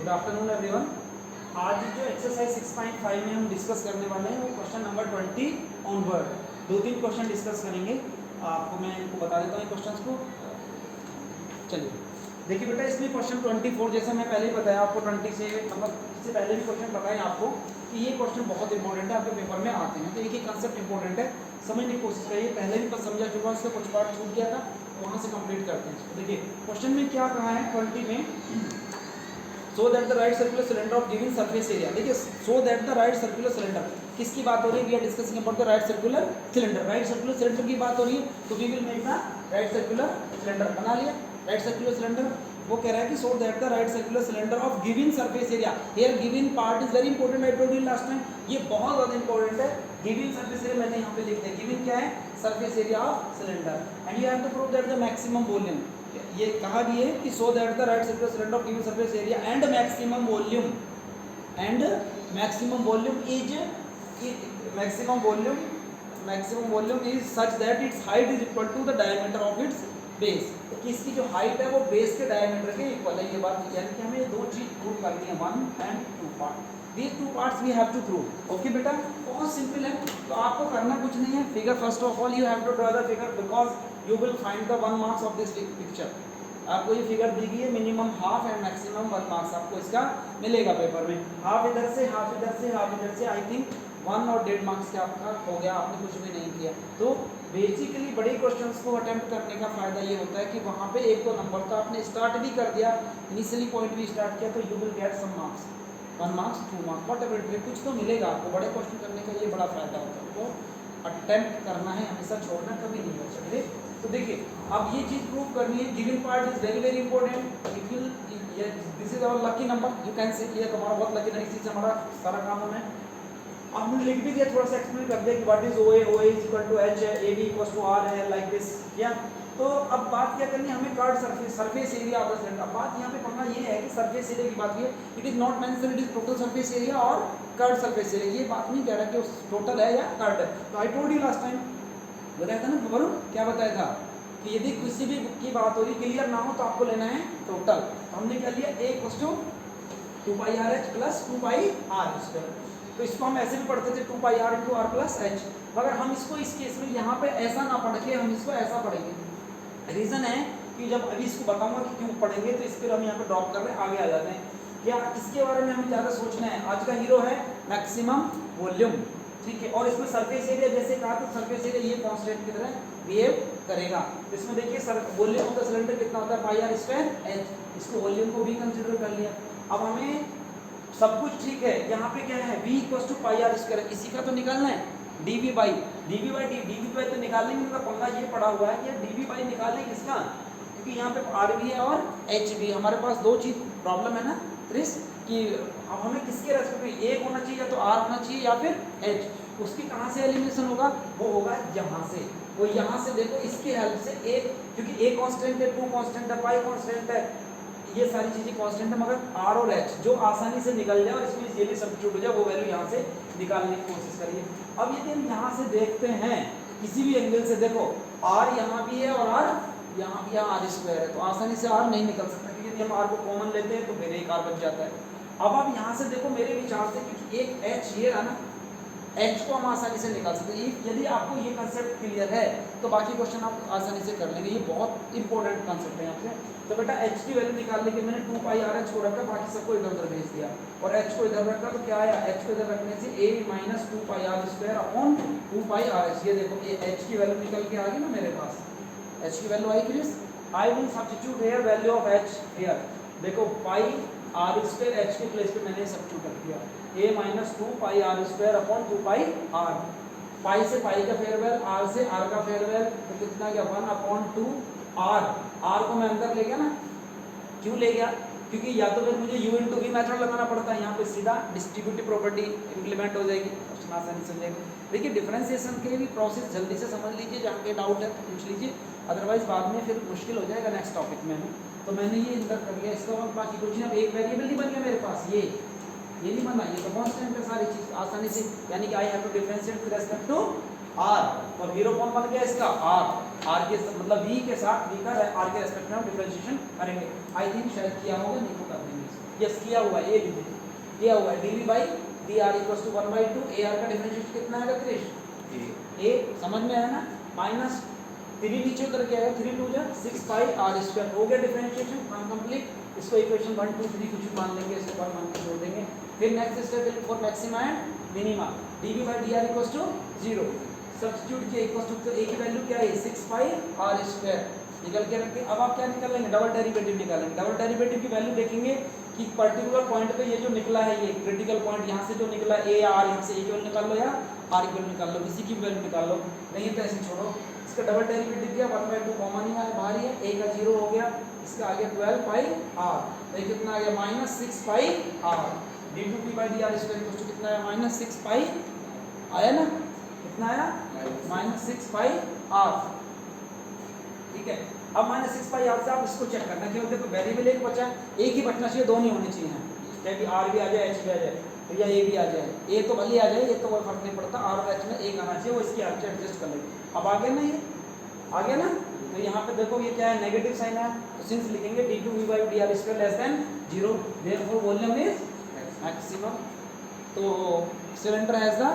Good afternoon everyone. आज जो exercise 6.5 में हम डिस्कस करने वाले हैं वो question number 20 onward. 2-3 question discuss करेंगे। आपको मैं इनको बता देता हूँ क्वेश्चंस को। चलिए देखिए बेटा, इसमें क्वेश्चन 24 जैसा मैं पहले ही बताया आपको, 20 से मतलब इससे पहले भी क्वेश्चन बताएं आपको कि ये क्वेश्चन बहुत इंपॉर्टेंट है, आपके पेपर में आते हैं। तो एक ही कंसेप्ट इंपॉर्टेंट है, समझने की कोशिश करिए। पहले भी समझा चुका, उससे कुछ पार्ट छूट गया था, वहाँ से कंप्लीट करते हैं। देखिए क्वेश्चन में क्या कहा है 20 में, so that the right circular cylinder of given surface area. देखिए so that the right circular cylinder किसकी बात हो रही है? We are discussing about the right circular cylinder. Right circular cylinder की बात हो रही है, तो we will make the right circular cylinder. बना लिया राइट सर्कुलर सिलेंडर। वो कह रहा है कि so that the right circular cylinder of given surface area, here given part is very important, I told you last time, ये बहुत ज़्यादा इंपॉर्टेंट है। गिवन सरफेस एरिया मैंने यहाँ पे लिख दिया, गिवन क्या है? Surface area of cylinder, and you have to prove that the maximum volume. ये कहा भी है कि so that the right circular cylinder of given surface area and maximum volume is such that its height is equal to the diameter of its base, कि इसकी जो height है वो बेस के डायमीटर के इक्वल है। ये बात यानी कि हमें दो चीज प्रूव करनी है, 1 and 2 part. These 2 parts we have to prove। Okay बेटा, बहुत सिंपल है। तो आपको करना कुछ नहीं है, figure first of all you have to draw the figure because you will find the 1 marks of this picture. आपको ये फिगर दी गई है, minimum half and maximum 1 marks आपको इसका मिलेगा पेपर में। हाफ इधर से, हाफ इधर से, हाफ इधर से, आई थिंक 1 और 1.5 मार्क्स का आपका हो गया, आपने कुछ भी नहीं किया। तो बेसिकली बड़े क्वेश्चंस को अटेम्प्ट करने का फ़ायदा ये होता है कि वहाँ पे 1-2 नंबर तो आपने स्टार्ट भी कर दिया, इनिशियली पॉइंट भी स्टार्ट किया, तो you will get some marks, 1 marks 2 marks whatever, कुछ तो मिलेगा आपको। बड़े क्वेश्चन करने का ये बड़ा फ़ायदा होता है, तो अटेम्प्ट करना है, हमेशा छोड़ना कभी नहीं हो सकते। तो देखिए अब ये चीज़ प्रूव करनी है, given part is very very important. It will this is our lucky number, you can say, ये हमारा बहुत लकी नंबर, इसी से हमारा सारा काम होना है। हमने लिख भी दिया, थोड़ा सा एक्सप्लेन कर दिया कि what is OA, OA is equal to H है, AB इक्वल टू R है, लाइक दिस। या तो अब बात क्या करनी है हमें? Curve surface area of the cylinder. अब बात यहाँ पे पढ़ना ये है कि सरफेस एरिया की बात की है, it is not mention it is total surface area और कर्व सरफेस एरिया। ये बात नहीं कह रहा कि टोटल है या कर्व है। तो I told you last time, बताया था ना वरुण, क्या बताया था कि यदि किसी भी की बात हो रही क्लियर ना हो तो आपको लेना है टोटल। तो हमने क्या लिया? A equal to 2πRH plus 2πR²। तो इसको हम ऐसे भी पढ़ते थे 2πR into R plus H, मगर हम इसको इस केस में यहाँ पे ऐसा ना पढ़ के हम इसको ऐसा पढ़ेंगे। रीज़न है कि जब अभी इसको बताऊंगा कि क्यों पढ़ेंगे, तो इस पर हम यहाँ पे ड्रॉप कर रहे हैं, आगे आ जाते हैं। क्या किसके बारे में हमें ज़्यादा सोचना है? आज का हीरो है मैक्सिमम वॉल्यूम, ठीक है। और इसमें सरफेस एरिया जैसे कहा, तो सरफेस एरिया ये कॉन्स्टेंट की तरह बिहेव करेगा। इसमें देखिए वॉल्यूम ऑफ द सिलेंडर कितना होता है? πr²H। इसको वॉल्यूम को भी कंसिडर कर लिया। अब हमें सब कुछ ठीक है, यहाँ पे क्या है? V इक्वल टू πr², इसी का तो निकालना है। dV बाई तो निकालने में पंगा ये पड़ा हुआ है कि dV बाई निकालें किसका, क्योंकि यहाँ पे R भी है और H भी। हमारे पास दो चीज़ प्रॉब्लम है ना क्रिस, कि अब हमें किसके रेस्पेक्ट में एक होना चाहिए, या तो R होना चाहिए या फिर H। उसकी कहाँ से एलिमिनेशन होगा? वो होगा यहाँ से। वो यहाँ से देखो, इसके हेल्प से एक, क्योंकि A कांस्टेंट है, 2 कांस्टेंट है, पाई कांस्टेंट है, ये सारी चीज़ें कांस्टेंट है, मगर R और H जो आसानी से निकल जाए और इसमें ये भी सब्स्टिट्यूट हो जाए, वो वैल्यू यहाँ से निकालने की कोशिश करिए। अब यदि हम यहाँ से देखते हैं किसी भी एंगल से, देखो R यहाँ भी है और R यहाँ भी, यहाँ R² है, तो आसानी से R नहीं निकल सकता, क्योंकि यदि हम R को कॉमन लेते हैं तो फिर एक R बच जाता है। अब आप यहाँ से देखो, मेरे विचार से, क्योंकि एक H ये रहा ना, H को हम आसानी से निकाल सकते हैं। यदि आपको ये कंसेप्ट क्लियर है तो बाकी क्वेश्चन आप आसानी से कर लेंगे। ये बहुत इंपॉर्टेंट कंसेप्ट है यहाँ पे। तो बेटा H की वैल्यू निकालने के मैंने 2πRH को रखा, बाकी सबको इधर उधर भेज दिया, और H को इधर रखा, तो क्या आया? H को इधर रखने से A minus 2πR² upon 2πRH। ये देखो ये H की वैल्यू निकल के आ गई ना मेरे पास, H की value I clear. I will substitute here value of H here. देखो πR² H के प्लेस पे मैंने सब्स्टिट्यूट कर दिया, A minus 2πR² upon 2πR। पाई से पाई का फेयरवेल, R से R का फेयरवेल, तो कितना गया? 1 अपॉन 2R। R को मैं अंदर ले गया ना, क्यों ले गया? क्योंकि या तो फिर मुझे U इंटू V मैथड लगाना पड़ता है, यहाँ पे सीधा डिस्ट्रीब्यूटिव प्रॉपर्टी इम्प्लीमेंट हो जाएगी, क्वेश्चन आसानी से समझेगा। देखिए डिफरेंशिएशन के भी प्रोसेस जल्दी से समझ लीजिए, जहाँ पे डाउट है तो पूछ लीजिए, अदरवाइज बाद में फिर मुश्किल हो जाएगा नेक्स्ट टॉपिक में। तो मैंने ये इंटर कर लिया, इसका बाद बाकी कुछ नहीं। अब एक वेरिएबल नहीं बन गया मेरे पास, ये नहीं बना, ये तो कांस्टेंट है सारी चीज़ आसानी से, यानी कि I have to differentiate with respect to R, और हीरो कौन बन गया इसका आर, आर के मतलब वी के साथ, वी का आर के रेस्पेक्ट में हम डिफरेंशिएशन करेंगे। आई थिंक शायद किया होगा, नहीं तो कर देंगे। यस किया हुआ है, ये लिखिए किया हुआ है, dv by D R equal to 1/2 A R का डिफरेंशिएशन कितना है क्रिश ए, समझ में आया ना, माइनस 3 नीचे उतर के आएगा, 3 2 जा 6 पाई आर स्क्वायर हो गया डिफरेंशिएशन कंप्लीट। इसको इक्वेशन 1 2 3 कुछ मान लेंगे, इसके बाद मान के छोड़ देंगे। फिर next step for maxima and minima, dv by D R equal to 0 substitute किया इक्वल टू ए की वैल्यू क्या है 6 पाई आर स्क्वायर निकल के रखें। अब आप क्या निकाल लेंगे, डबल डेरिवेटिव निकालेंगे। डबल डेरिवेटिव की वैल्यू देखेंगे कि पर्टिकुलर पॉइंट पे ये जो निकला है, ये क्रिटिकल पॉइंट यहाँ से जो निकला ए आर, यहाँ से ए की वैल्यू निकाल लो या आर की वैल्यू निकाल लो, किसी की वैल्यू निकाल लो, नहीं तो ऐसे छोड़ो। इसका डबल डेरिवेटिव किया 1/2 कॉमन ही है, बाहर ही है, ए का 0 हो गया, इसका आ गया 12 पाई आर, तो कितना आ गया -6 pi r, d2p by D r square equal to कितना है -6 पाई आया ना, कितना आया -6 पाई आर। ठीक है, अब -6 पाई आर से आप इसको चेक करना, क्यों देखो वेरिएबल एक बचा है, एक ही बचना चाहिए, दो नहीं होने चाहिए, चाहे भी आर भी आ जाए एच भी आ जाए, तो या ए भी आ जाए, ए तो भले आ जाए, ये तो कोई फर्क नहीं पड़ता, आर और एच में एक आना चाहिए, वो इसकी आर से एडजस्ट कर लेंगे। अब आ गया ना, ये आ गया ना, तो यहाँ पे देखो ये क्या है, नेगेटिव साइन है, तो सिंस लिखेंगे d2v by D r square less than 0, therefore volume is maximum. तो cylinder has the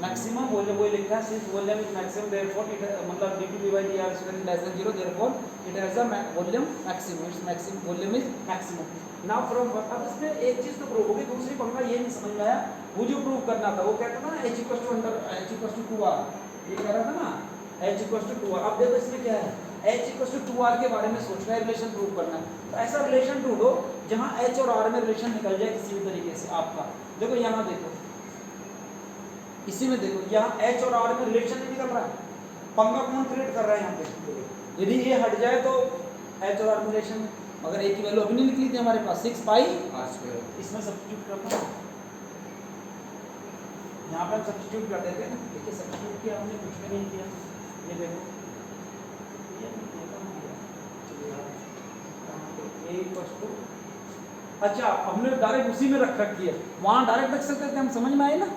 maximum volume, वही लिखा है, since volume is maximum therefore it मतलब d2v by D r square less than 0, therefore it has the volume maximum, it's maximum volume is maximum. Now from, अब इसमें एक चीज तो prove होगी, दूसरी पंगा ये नहीं समझ में आया, वो जो प्रूव करना था वो कहता था ना h = 2r, ये कह रहा था ना h = 2r। अब देखो इसमें क्या है, h = 2r के बारे में सोचना है, रिलेशन प्रूव करना है, तो ऐसा रिलेशन ढूंढो जहां h और r में रिलेशन निकल जाए किसी भी तरीके से आपका। देखो यहाँ देखो, इसी में देखो, यहाँ h और r में रिलेशन नहीं निकल रहा है, पंगा कौन क्रिएट कर रहा है यहाँ पे, यदि ये हट जाए तो h और r में रिलेशन, मगर एक की वैल्यू अभी नहीं निकली थी हमारे पास 6 पाई आर स्क्वायर, इसमें सब्स्टिट्यूट करता हूं, यहाँ पे हम सब्स्टिट्यूट कर देते हैं ना, देखिए सब्स्टिट्यूट किया हमने, कुछ भी नहीं किया, ये देखो ये a = अच्छा हमने डायरेक्ट उसी में रख रखी है, वहाँ डायरेक्ट रख सकते थे हम, समझ में आए ना,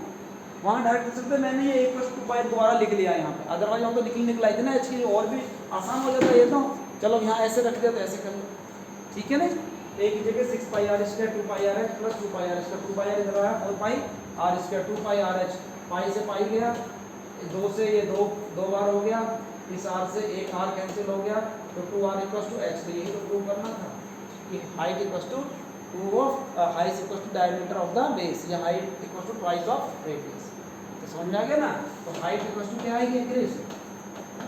वहाँ डायरेक्ट रख सकते, मैंने ये a = 2 पाई दोबारा लिख लिया यहाँ पे, अदरवाइज हम तो निकलाई थी ना h की, और भी आसान हो जाता है ये तो, चलो यहाँ ऐसे रख दिया तो ऐसे कर लो, ठीक है ना, a की जगह 6 pi r square 2 pi r h plus 2 pi r square, 2 pi r इधर आया 4 pi r square 2 pi r h, pi से पाई गया, 2 से ये 2 बार हो गया, इस आर से एक आर कैंसिल हो गया, तो 2r = h, तो यही तो प्रूव करना था कि height = 2 of height = diameter of the base, या हाइट = ट्वाइस ऑफ रेडियस, तो समझ में आ गया ना। तो हाइट = क्या आएगी Krish,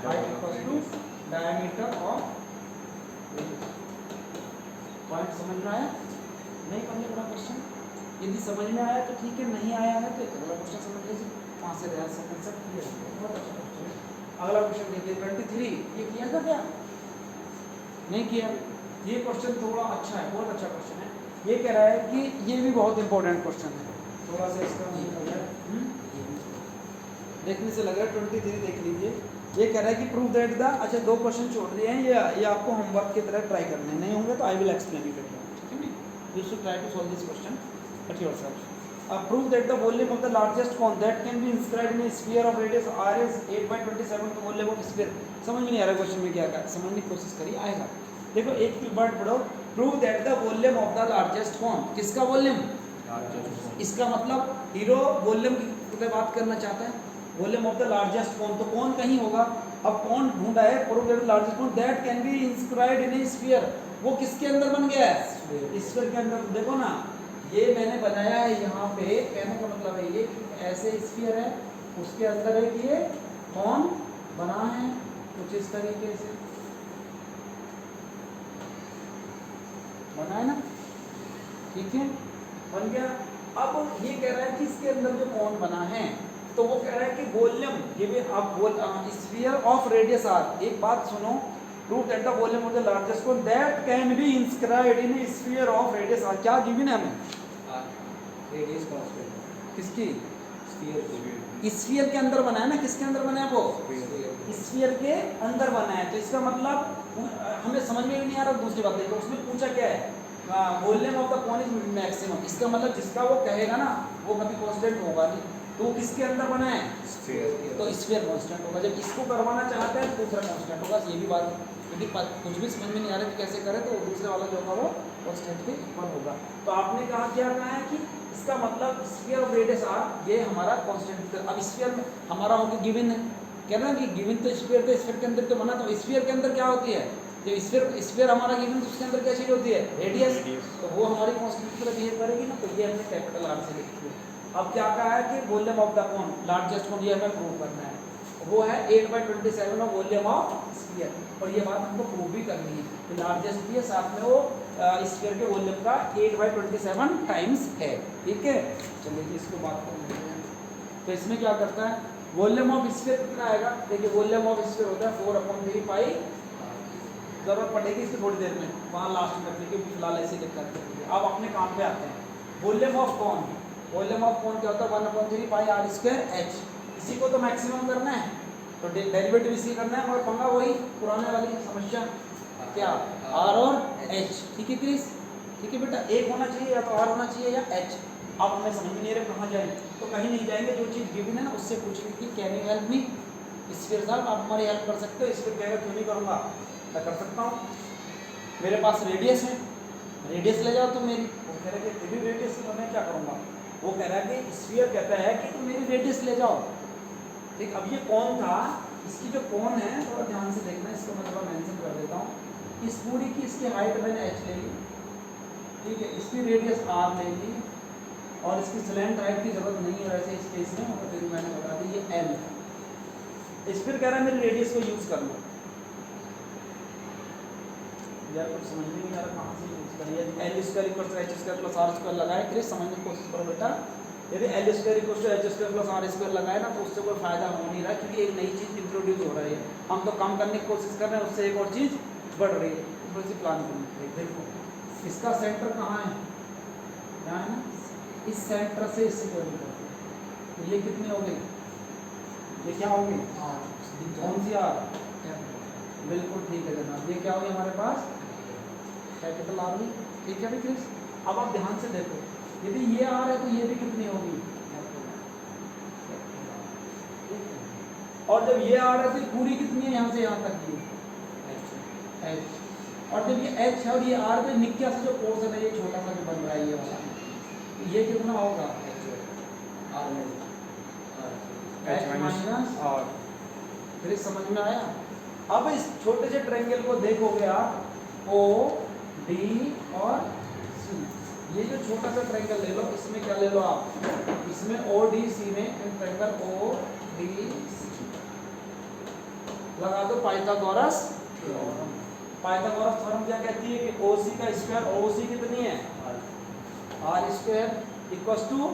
height = diameter of radius. Point समझ में आया, नहीं करने वाला क्वेश्चन, यदि समझ में आया तो ठीक है, नहीं आया है तो एक अगला क्वेश्चन समझ लीजिए, वहाँ से रहा कंसेप्ट क्लियर हो गया, बहुत अच्छा क्वेश्चन है। अगला क्वेश्चन देखिए 23, ये किया था क्या, नहीं किया, ये क्वेश्चन थोड़ा अच्छा है, बहुत अच्छा क्वेश्चन है। ये कह रहा है कि ये भी बहुत इंपॉर्टेंट क्वेश्चन है, थोड़ा सा इसका देखने से लग रहा है 23 देख लीजिए। ये कह रहा है कि प्रूव दैट द, अच्छा 2 क्वेश्चन छोड़ दिए हैं, ये आपको होमवर्क की तरह ट्राई करने नहीं होंगे तो आई विल एक्सप्लेन इट, ठीक है ना, you should try to solve this question at yourself. Prove that the volume of the largest cone that can be inscribed in a sphere of radius r is 8/27, तो volume of sphere, समझ में नहीं आ रहा question में क्या है, समझने की कोशिश करिए, आएगा। देखो एक वर्ड पढ़ो, prove that the volume of the largest cone, किसका वॉल्यूम, इसका मतलब हीरो वॉल्यूम की बात करना चाहता है, volume of the largest cone, तो कौन कहीं होगा, अब कौन ढूंढा है, prove that the largest cone that can be inscribed in a sphere, वो किसके अंदर बन गया है, स्फीयर के अंदर। देखो ना, ये मैंने बनाया है यहाँ पे, कहने का मतलब है ये ऐसे स्फीयर है, उसके अंदर है कि ये कौन बना है कुछ इस तरीके से बना है ना, ठीक है, बन गया। अब ये कह रहा है कि इसके अंदर जो कौन बना है, तो वो कह रहा है कि वॉल्यूम, ये भी आप स्फीयर ऑफ रेडियस आर, एक बात सुनो, prove that the volume of the largest cone that can be inscribed in a sphere of radius R, क्या गिवन है हमें, रेडियस कांस्टेंट, किसकी, स्फीयर, स्फीयर के अंदर बना है ना, किसके अंदर बना है, वो स्फीयर के अंदर बना है, तो इसका मतलब हमें समझ में भी नहीं आ रहा। दूसरी बात देखो, उसने पूछा क्या है, volume of the cone is maximum, इसका मतलब जिसका वो कहेगा ना वो कभी कांस्टेंट होगा नहीं, तो वो किसके अंदर बना है? स्फीयर। तो स्फीयर कांस्टेंट होगा। जब इसको करवाना चाहते हैं तो दूसरा कांस्टेंट होगा। ये भी बात, यदि कुछ भी समझ में नहीं आ रहा कि कैसे करें तो दूसरे वाला जो होगा वो कांस्टेंट के इक्वल होगा। तो आपने कहा क्या कहा है कि इसका मतलब स्फीयर ऑफ रेडियस आर, ये हमारा कांस्टेंट। अब स्फीयर में हमारा होगा गिवन है, कह रहे हैं कि गिवन तो स्फीयर थे, स्फीयर के अंदर तो बना, तो स्फीयर के अंदर क्या होती है? जब स्फीयर हमारा गिवन तो उसके अंदर क्या चीज होती है? रेडियस। तो वो हमारी कांस्टेंट की तरह बिहेव करेगी ना, तो ये हमने कैपिटल आर से लिखी है। अब क्या कहा है कि volume of the cone, largest cone, ये हमें प्रूव करना है। वो है 8/27 ऑफ वॉल्यूम ऑफ स्फीयर, और ये बात हमको प्रूव भी करनी है कि लार्जेस्ट भी है, साथ में वो स्फीयर के वॉल्यूम का 8/27 टाइम्स है। ठीक है, चलिए जी इसको बात कर लेते हैं। तो इसमें क्या करता है, वॉल्यूम ऑफ स्फीयर कितना आएगा? देखिए वॉल्यूम ऑफ स्फीयर होता है 4/3 पाई। जरूरत पड़ेगी इसकी थोड़ी देर में, वहाँ लास्ट में रखने की, फिलहाल ऐसे दिक्कत करेंगे। अब अपने काम पे आते हैं। वॉल्यूम ऑफ कौन, वॉल्यूम ऑफ कौन क्या होता है? 1/3 पाई आर स्क्वायर एच। इसी को तो मैक्सिमम करना है, तो डेरिवेटिव इसी करना है, मगर पंगा वही पुराने वाली समस्या, क्या आर और एच। ठीक है क्रिस, ठीक है बेटा, एक होना चाहिए, या तो आर होना चाहिए या एच। अब हमें समझ में नहीं रहा कहाँ जाए, तो कहीं नहीं जाएंगे, जो चीज़ गिवन है ना उससे पूछेंगे कि can you help me sphere साहब, आप हमारी हेल्प कर सकते हो? स्फीयर कहेगा क्यों नहीं करूँगा, मैं कर सकता हूँ, मेरे पास रेडियस है, रेडियस ले जाओ तुम मेरी। वो कह रहा है कि तेरी रेडियस तो मैं क्या करूँगा? वो कह रहा है कि स्फीयर कहता है कि तुम मेरी रेडियस ले जाओ। ठीक, अब ये कौन था, इसकी जो कौन है थोड़ा ध्यान से देखना, इसको मैं थोड़ा मेंशन कर देता हूँ। इस पूरी की इसकी हाइट मैंने एच ले ली, ठीक है, इसकी रेडियस आर ले ली, और इसकी स्लैंट हाइट की जरूरत नहीं है वैसे इस केस में, और फिर मैंने बता दी ये एल। स्फीयर कह रहा है मेरी रेडियस को यूज़ कर लो। यार कुछ समझ में नहीं आ रहा कहाँ से यूज़ करिए। L square equal to H square plus R square लगाए, फिर समझने की कोशिश करो बेटा। यदि L square equal to H square plus R square लगाए ना, तो उससे कोई फायदा हो नहीं रहा, क्योंकि एक नई चीज़ इंट्रोड्यूस हो रही है। हम तो कम करने की कोशिश कर रहे हैं, उससे एक और चीज़ बढ़ रही है, थोड़ी सी प्लान करनी है। देखो इसका सेंटर कहाँ है? यहाँ है ना, इस सेंटर से इससे जोड़नी पड़ती है। तो ये कितनी हो गई? ये क्या होगी? कौन सी आर? बिल्कुल ठीक है जनाब, ये क्या होगी हमारे पास? कैपिटल आर भी। ठीक है भाई क्रिस, अब आप ध्यान से देखो, यदि ये आर है तो ये भी कितनी होगी? और जब ये आर है तो पूरी कितनी है यहाँ से यहाँ तक की? एच। और जब ये एच है और ये आर, तो निक्किया से जो पोर्शन है ये छोटा सा जो बन रहा है ये वाला, तो ये कितना होगा? H minus R. फिर समझ में आया? अब इस छोटे से ट्रायंगल को देखोगे आप, ओ डी और सी, ये जो छोटा सा ट्रायंगल ले लो, इसमें क्या ले लो आप? इसमें ओ डी सी में ट्रायंगल ओ डी सी लगा दो पाइथागोरस थ्योरम। पाइथागोरस थ्योरम क्या कहती है कि ओ सी का स्क्वायर, ओ सी कितनी है? R square equals to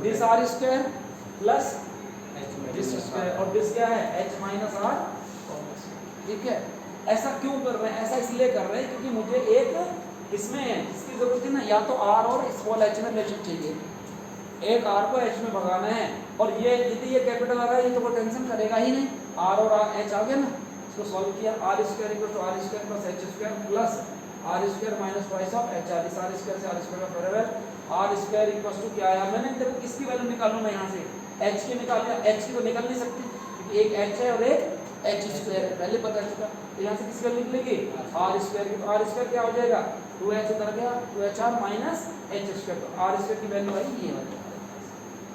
this R square plus this square, और दिस क्या है? H minus R. ठीक है, ऐसा क्यों कर रहे हैं? ऐसा इसलिए कर रहे हैं क्योंकि मुझे एक इसमें इसकी जरूरत है ना, या तो आर और स्मॉल एच में रिलेशन चाहिए, एक आर को एच में भगाना है, और ये यदि ये कैपिटल आ रहा है ये तो कोई टेंशन करेगा ही नहीं, आर और एच आ गया ना, इसको सॉल्व किया, R square equal to R square plus H square plus R square minus twice of H R, इस आर स्क्वायर से आर स्क्वायर का फेरेबल, आर स्क्वायर इक्वल टू क्या आया? मैंने देखो किसकी वैल्यू निकालूं मैं यहाँ से? एच की निकाल लिया, एच की तो निकल नहीं सकती क्योंकि एक एच है और एक एच स्क्वायर है, पहले पता चुका। तो यहाँ से किसकी वैल्यू निकलेगी? आर स्क्वायर की, तो आर स्क्वायर क्या हो जाएगा? 2h उधर गया, 2hr माइनस एच स्क्वायर, तो आर स्क्वायर की वैल्यू आई ये वाली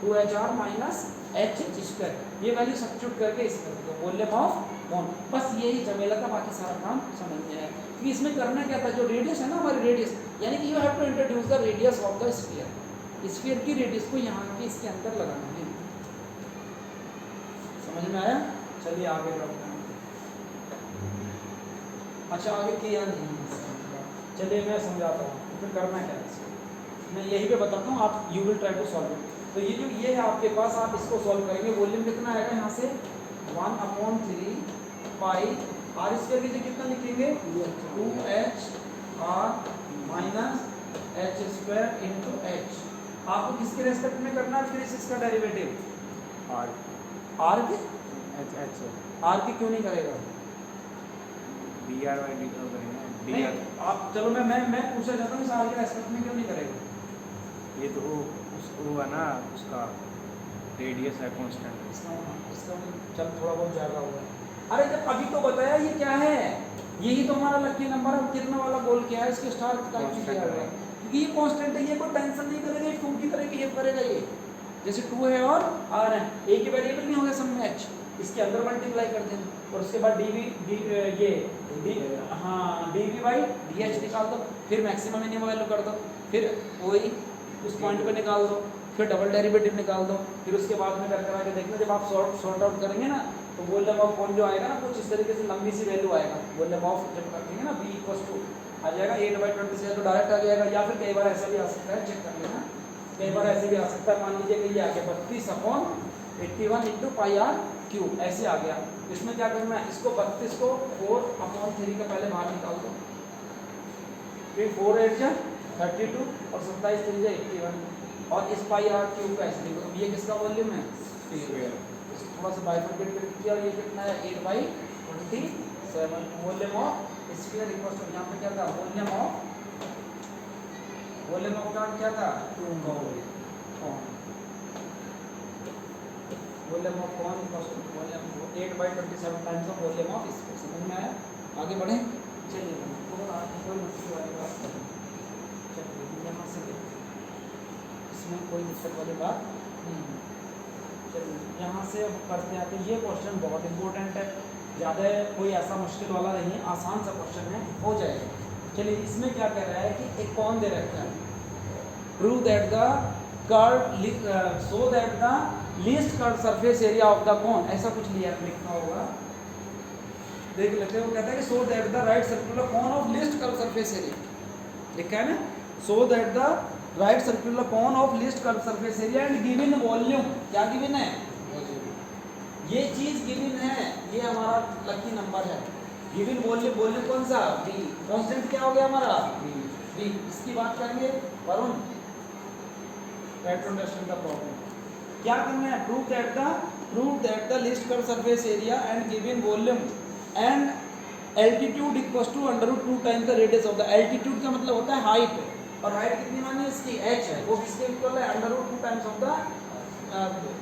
2hr माइनस एच स्क्वायर, ये वैल्यू सब्स्टिट्यूट करके इस कर दो वॉल्यूम ऑफ कोन। बस यही झमेला था, बाकी सारा काम समझ में आया। क्योंकि इसमें करना क्या था, जो रेडियस है ना हमारी रेडियस, यानी कि you have to introduce the radius of the sphere, sphere की रेडियस को यहाँ के इसके अंदर लगाना है। समझ में आया? चलिए आगे बढ़ते हैं। अच्छा आगे किया नहीं, चलिए मैं समझाता हूँ तो फिर करना क्या है इसको, मैं यही पे बताता हूँ, आप you will try to solve it. तो ये जो ये है आपके पास, आप इसको सॉल्व करेंगे, वॉल्यूम कितना आएगा यहाँ से? 1/3 पाई आर स्क्वायर की जगह कितना लिखेंगे? 2h r minus H square into H. आपको किसके रेस्पेक्ट में करना है फिर इसका डेरिवेटिव? आर के आर के क्यों नहीं करेगा? dr by dt करेंगे नहीं, dr। आप चलो मैं पूछना चाहता हूँ, आर के रेस्पेक्ट में क्यों नहीं करेगा? ये तो वो है ना उसका रेडियस है कांस्टेंट। इसका चल थोड़ा बहुत ज़्यादा हुआ है। अरे जब अभी तो बताया ये क्या है, यही तो हमारा लकी नंबर है। कितना वाला गोल क्या है, इसके स्टार टाइप में किया हुआ है क्योंकि ये कांस्टेंट है, ये कोई टेंशन नहीं करेगा, ये 2 की तरह बिहेव करेगा। ये जैसे 2 है और r है, एक ही वेरिएबल नहीं होगा सब में h, इसके अंदर मल्टीप्लाई कर देना और उसके बाद dv बाई dh निकाल दो, फिर मैक्सिमम मिनिमम वैल्यू कर दो, फिर वही उस पॉइंट पे निकाल दो, फिर डबल डेरिवेटिव निकाल दो, फिर उसके बाद में कर के देखना जब आप सॉर्ट आउट करेंगे ना तो वॉल्यूम ऑफ कौन जो आएगा ना कुछ इस तरीके से लंबी सी वैल्यू आएगा। वॉल्यूम ऑफ जब रखेंगे ना v = आ जाएगा 8/20 से तो डायरेक्ट आ जाएगा, या फिर कई बार ऐसा भी आ सकता है, चेक कर लेना, कई बार ऐसे भी आ सकता है। मान लीजिए कि ये आ गया 32/81 × πr³ ऐसे आ गया। इसमें क्या करना है, इसको 32 को 4/3 का पहले बाहर निकाल दो, फिर 4 8 जा 32 और 27 3 जा 81 और इस πr³ का ऐसे लिखो। ये किसका वॉल्यूम है, थोड़ा सा बाइफरकेट करके किया और ये कितना है 8/27 volume of sphere equals to, यहाँ पे क्या था वॉल्यूम ऑफ का क्या था 2 volume of cone equals to volume 8/27 times of volume of sphere. समझ में आया, आगे बढ़े चलिए। कोई मुश्किल वाली बात चलिए यहाँ से इसमें कोई दिक्कत वाली बात नहीं है। चलिए यहाँ से अब करते हैं, तो ये क्वेश्चन बहुत इंपॉर्टेंट है, ज़्यादा कोई ऐसा मुश्किल वाला नहीं है, आसान सा क्वेश्चन है, हो जाएगा। चलिए इसमें क्या कह रहा है कि एक कौन दे रखा है, prove that the curve so that the least curve surface area of the कोन, ऐसा कुछ लिखना होगा, देख लेते हैं। वो कहता है कि so that the right circular cone of least curve surface area, लिखा है ना, सो that the right circular cone of least curve surface area and given volume, क्या गिवन है, ये चीज गिवन है, ये हमारा लकी नंबर है। गिवन वॉल्यूम, वॉल्यूम कौन सा v, कांस्टेंट क्या हो गया हमारा v, इसकी बात करेंगे Varun, try to understand the problem. क्या करना है, prove that the least curve surface area and given volume and altitude equals to √2 times the radius of the, altitude का मतलब होता है हाइट, और हाइट कितनी मानी है इसकी h है, वो किसके इक्वल है √2 times of the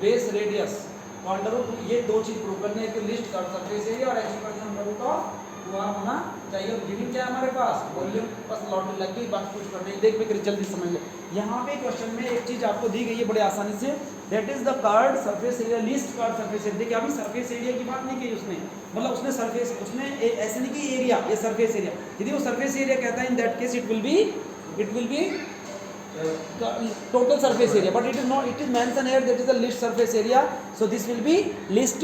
base radius. तो √2 ये दो चीज प्रूव करनी है कि लिस्ट कर्व सरफेस एरिया और h √2 होना चाहिए। गिवन क्या है हमारे पास, वॉल्यूम, बस लॉटरी लग गई, बात कुछ कर नहीं, देख पे जल्दी समझ ले। यहाँ पे क्वेश्चन में एक चीज आपको दी गई है बड़े आसानी से, that is the curve surface area, least curve surface area. देखिए अभी सरफेस एरिया की बात नहीं की उसने, मतलब उसने सरफेस, उसने ऐसे नहीं की एरिया, ये सरफेस एरिया, यदि वो सरफेस एरिया कहता है in that case it will be total surface area, but it is not, it is mentioned here that is the least surface area, so this will be least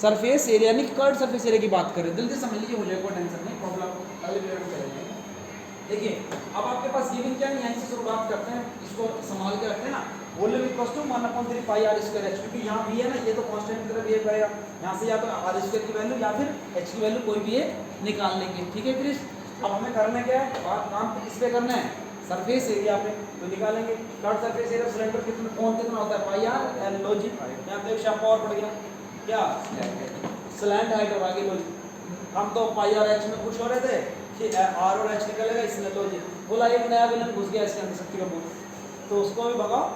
surface area, यानी curve surface area की बात करें, जल्दी समझ लीजिए, हो जाएगा, कोई टेंशन नहीं, प्रॉब्लम अगले वीडियो में करेंगे। देखिए अब आपके पास गिवन क्या है, यहीं से शुरुआत करते हैं, इसको संभाल के रखते हैं ना, वॉल्यूम इक्वल्स टू 1/3 πr²h, क्योंकि यहाँ v है ना, ये तो कांस्टेंट की तरह बिहेव करेगा, यहाँ से या तो r² की वैल्यू या फिर h की वैल्यू कोई भी है निकाल लेंगे, ठीक है क्रिश। अब हमें करना क्या है, काम किस पे करना है, सरफेस एरिया पे, तो निकालेंगे कर्व सरफेस एरिया सिलेंडर कितना, कोण कितना होता है πr l लॉजिक, यहाँ पे एक शब्द और पड़ गया क्या, स्लैंट हाइट और आगे लॉजिक। हम तो πr/h में खुश हो रहे थे कि r और h निकलेगा, इसने लॉजिक बोला, एक नया विलन घुस गया इसके अंदर शक्ति का बोल, तो उसको भी भगाओ,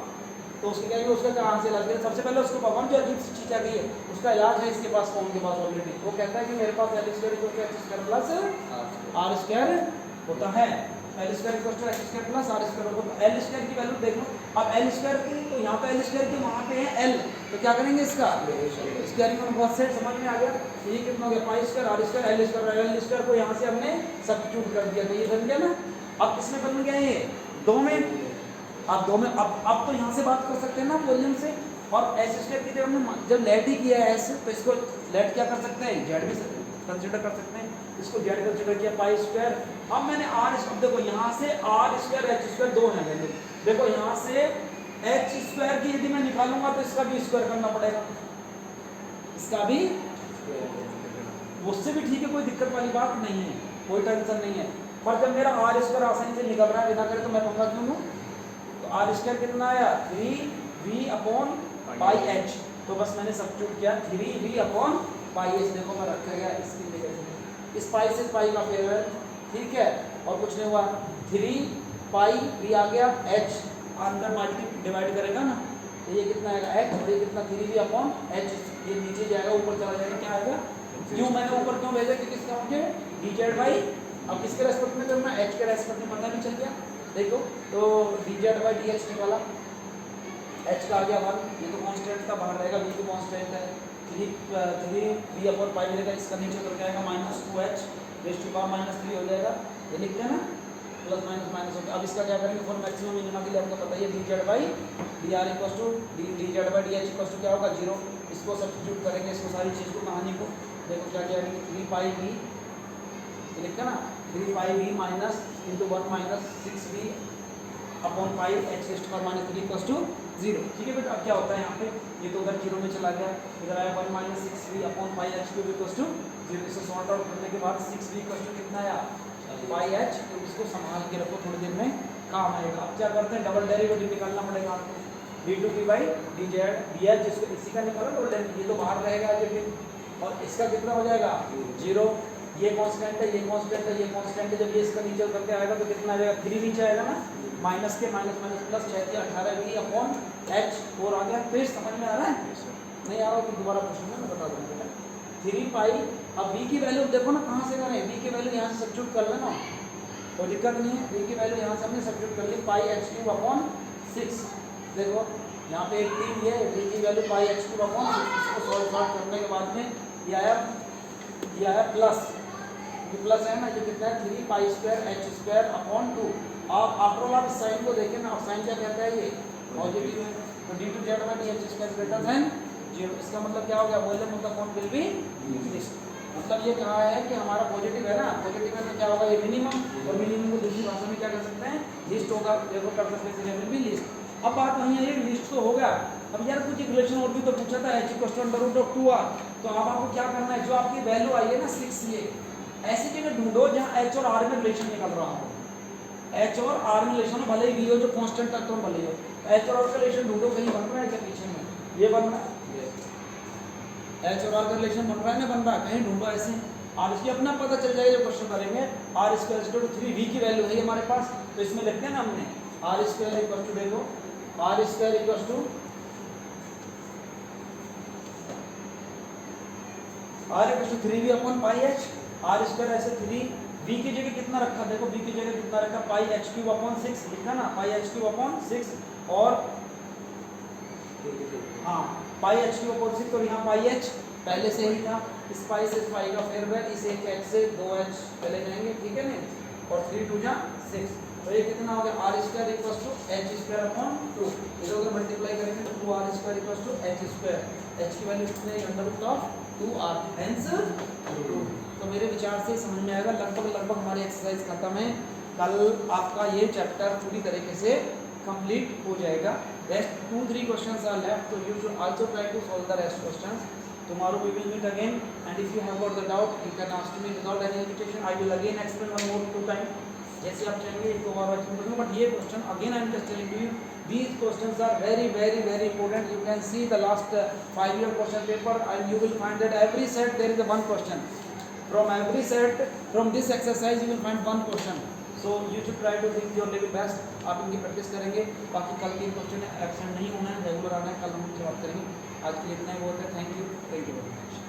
तो उसके क्या उसका कहाँ से इलाज करें, सबसे पहले उसको भगवान जो अजीब सी चीज आ गई है उसका इलाज है इसके पास, कौन के पास ऑलरेडी, वो कहता है कि मेरे पास l² प्लस r² होता है, l² h² प्लस r² होगा, l² की वैल्यू देख लो। अब l² की, तो यहाँ पे l² की, वहाँ पे है l, तो क्या करेंगे इसका स्क्वायरिंग में, बहुत सेट समझ में आ गया। ये कितना हो गया π² r² l² को यहाँ से हमने सब्स्टिट्यूट कर दिया, तो ये बन गया ना। अब किसमें बन गया ये, दो में, अब दो में, अब तो यहाँ से बात कर सकते हैं ना वॉल्यूम से, और h² की जब हमने जब लेट ही किया है s, तो इसको लेट क्या कर सकते हैं, जेड भी कंसिडर कर सकते हैं, इसको जेड कंसिडर किया π²। अब मैंने r, अब देखो यहाँ से r² h² दो है वैल्यू, देखो यहाँ से h² की यदि मैं निकालूंगा तो इसका भी स्क्वायर करना पड़ेगा, इसका भी, उससे भी ठीक है, कोई दिक्कत वाली बात नहीं है, कोई टेंशन नहीं है। पर जब मेरा r² आसानी से निकल रहा है बिना करे तो मैं पंगा क्यों लूँ, तो r² कितना आया 3v/πh, तो बस मैंने सब्स्टिट्यूट किया 3v/πh, देखो मैं रखा गया इसकी जगह, इस पाई से पाई का फेवर, ठीक है, और कुछ नहीं हुआ, 3 पाई v आ गया h, अंदर मल्टी डिवाइड करेगा ना, तो ये कितना आएगा h और ये कितना 3v अपॉन h, ये नीचे जाएगा ऊपर चला जाएगा, क्या आएगा क्यों मैंने ऊपर क्यों भेजा कि किसका मुझे dz बाई, अब किसके रेस्पेक्ट में करना h के रेस्पेक्ट में, पता भी चल गया देखो, तो dz बाई dh निकाला, h का आ गया 1, ये तो कांस्टेंट था बाहर रहेगा, v तो कांस्टेंट है, 3v अपॉन पाई मिलेगा, इसका नीचे उतर के आएगा -2h रेज़ टू पावर -3 हो जाएगा, ये लिखते हैं ना प्लस माइनस माइनस होता है। अब इसका क्या करेंगे फॉर मैक्सिमम मिनिमा के लिए आपको पता ही है dz by dr equals to dz by dh equals to क्या होगा 0, इसको सब्स्टिट्यूट करेंगे, इसको सारी चीज़ को कहानी को देखो क्या क्या आएंगे 3 पाई v, ये लिखा ना 3 pi v minus into 1 minus 6v upon pi h raise to power -3 equals to 0। ठीक है बेटा, अब क्या होता है यहाँ पे, ये तो उधर 0 में चला गया, इधर आया 1 minus 6v upon pi h cube equals to 0, इसको सॉर्ट आउट करने के बाद 6v इक्वल्स टू कितना आया पाई h, तो इसको संभाल के रखो, थोड़ी देर में काम आएगा। अब क्या करते हैं डबल डेरिवेटिव निकालना पड़ेगा आपको, d2p बाई dz dh, जिसको इसी का निकाला डबल डेरिवेटिव, ये तो बाहर रहेगा लेकिन, और इसका कितना हो जाएगा 0, ये कांस्टेंट है, ये कांस्टेंट है, ये कांस्टेंट है, जब ये इसका नीचे उतर के आएगा तो कितना आ जाएगा 3 नीचे आएगा ना, माइनस के minus minus plus 6 18v upon h 4 आ गया, फिर समझ में आ रहा है, नहीं आ रहा तो दोबारा पूछूंगा मैं बता दूंगा। 3 पाई, अब v की वैल्यू देखो ना कहाँ से करें, v की वैल्यू यहाँ से सब्स्टिट्यूट कर लेना, कोई दिक्कत नहीं है, v की वैल्यू यहाँ से हमने सब्स्टिट्यूट कर ली पाई h क्यूब अपॉन 6, देखो यहाँ पे 18 ये v की value pi h cube upon 6, इसको सॉल्व करने के बाद में ये आया प्लस, ये प्लस है ना, ये कितना है 3 pi square h square upon 2, आप आफ्टर ऑल आप साइन को देखें ना, साइन क्या कहता है ये पॉजिटिव है, तो d2z by dh square greater than 0, इसका मतलब क्या हो गया volume of the comp will be list, मतलब ये कहा है कि हमारा पॉजिटिव है ना, पॉजिटिव है तो क्या होगा ये मिनिमम, और मिनिमम को दूसरी भाषा में क्या कर सकते हैं लिस्ट होगा, देखो कर सकते हैं विल बी लिस्ट। अब बात वहीं है, लिस्ट तो हो गया, अब यार कुछ इक्वेशन और भी तो पूछा था h equals to under root of 2r, तो अब आपको क्या करना है, जो आपकी वैल्यू आई है ना 6 ये ऐसी जगह ढूंढो जहाँ h और r में रिलेशन निकल रहा हो, h और r में रिलेशन हो, भले ही v हो जो कांस्टेंट तक तो भले ही हो, h और r का रिलेशन ढूंढो, कहीं बन रहा है क्या पीछे में, ये बन रहा है h और r का रिलेशन बन रहा है ना, बन रहा है, कहीं ढूंढो ऐसे, और इसकी अपना पता चल जाएगा जब क्वेश्चन करेंगे। r square equal to 3v की वैल्यू है हमारे पास, तो इसमें लिखते हैं ना हमने r स्क्वायर इक्वल टू, देखो r square equal to r equal to 3v upon pi h, r square ऐसे 3v की जगह कितना रखा, देखो v की जगह कितना रखा पाई h क्यूब अपॉन 6 लिखा ना, पाई h क्यूब अपॉन 6 और हाँ पाई h क्यूब अपॉन 6, और यहाँ पाई h पहले से ही था, इस पाई से इस पाई का फेरवेल, इस एक h से 2h चले जाएंगे, ठीक है ना, और 3 2 जा 6, तो ये कितना हो गया r square equal to h square upon 2, इधर उधर मल्टीप्लाई करेंगे तो 2r square equal to h square, h की वैल्यू कितनी है under root of 2r hence 2। तो मेरे विचार से समझ में आएगा, लगभग हमारी एक्सरसाइज खत्म है, कल आपका ये चैप्टर पूरी तरीके से कंप्लीट हो जाएगा, rest 2-3 questions are left, so you should also try to solve the rest questions. Tomorrow we will meet again, and if you have got the doubt you can ask me without any hesitation, I will again explain one more 2 time, जैसे आप चाहेंगे इसको और अच्छे से, but ये question again I am just telling you, these questions are very very important, you can see the last 5-year question paper and you will find that every set there is a one question, from every set, from this exercise you will find one question, so you should try to think your level best, आप इनकी practice करेंगे, बाकी कल 3 question absent नहीं होना है, regular आना है, कल हम उनसे बात करेंगे, आज के लिए इतना ही बहुत है, थैंक यू वेरी मच।